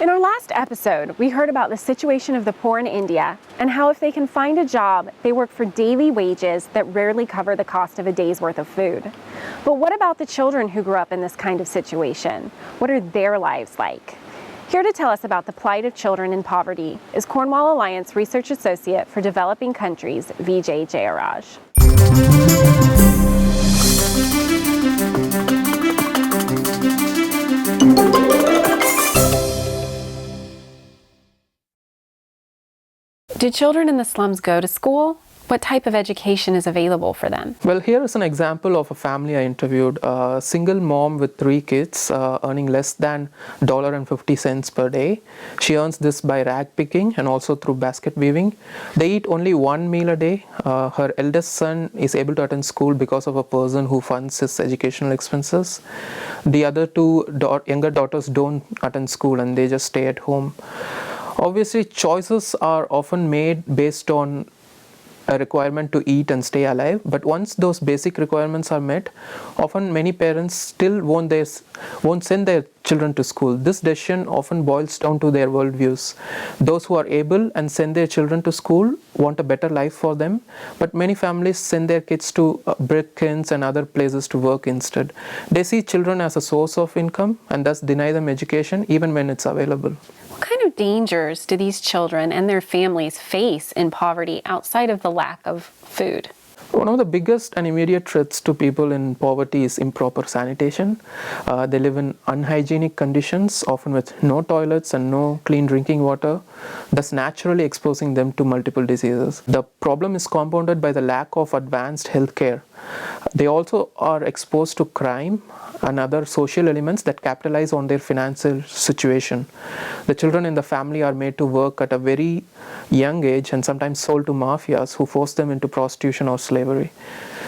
In our last episode, we heard about the situation of the poor in India and how if they can find a job, they work for daily wages that rarely cover the cost of a day's worth of food. But what about the children who grew up in this kind of situation? What are their lives like? Here to tell us about the plight of children in poverty is Cornwall Alliance Research Associate for Developing Countries, Vijay Jayaraj. Do children in the slums go to school? What type of education is available for them? Well, here is an example of a family I interviewed. A single mom with 3 kids earning less than $1.50 per day. She earns this by rag picking and also through basket weaving. They eat only 1 meal a day. Her eldest son is able to attend school because of a person who funds his educational expenses. The other 2 younger daughters don't attend school and they just stay at home. Obviously, choices are often made based on a requirement to eat and stay alive, but once those basic requirements are met, often many parents still won't send their children to school. This decision often boils down to their worldviews. Those who are able and send their children to school want a better life for them, but many families send their kids to brick kilns and other places to work instead. They see children as a source of income and thus deny them education even when it's available. What kind of dangers do these children and their families face in poverty outside of the lack of food? One of the biggest and immediate threats to people in poverty is improper sanitation. They live in unhygienic conditions, often with no toilets and no clean drinking water, thus naturally exposing them to multiple diseases. The problem is compounded by the lack of advanced health care. They also are exposed to crime and other social elements that capitalize on their financial situation. The children in the family are made to work at a very young age and sometimes sold to mafias who force them into prostitution or slavery.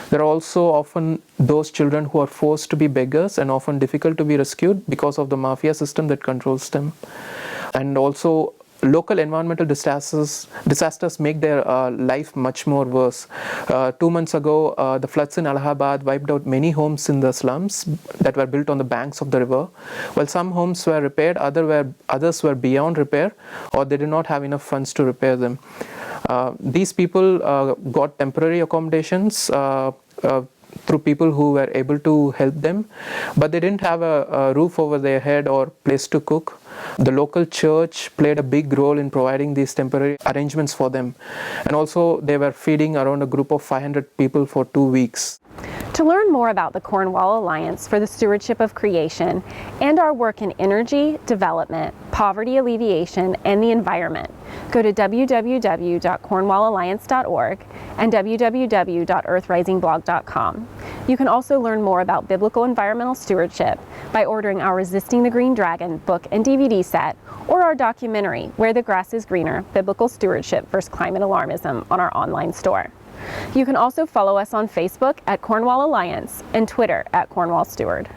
There are also often those children who are forced to be beggars and often difficult to be rescued because of the mafia system that controls them. And also local environmental disasters make their life much more worse. 2 months ago, the floods in Allahabad wiped out many homes in the slums that were built on the banks of the river. While some homes were repaired, others were beyond repair, or they did not have enough funds to repair them. These people got temporary accommodations through people who were able to help them, but they didn't have a roof over their head or place to cook. The local church played a big role in providing these temporary arrangements for them, and also they were feeding around a group of 500 people for 2 weeks. To learn more about the Cornwall Alliance for the Stewardship of Creation and our work in energy, development, poverty alleviation, and the environment, go to www.cornwallalliance.org and www.earthrisingblog.com. You can also learn more about biblical environmental stewardship by ordering our Resisting the Green Dragon book and DVD set, or our documentary, Where the Grass is Greener, Biblical Stewardship vs. Climate Alarmism, on our online store. You can also follow us on Facebook at Cornwall Alliance and Twitter at Cornwall Steward.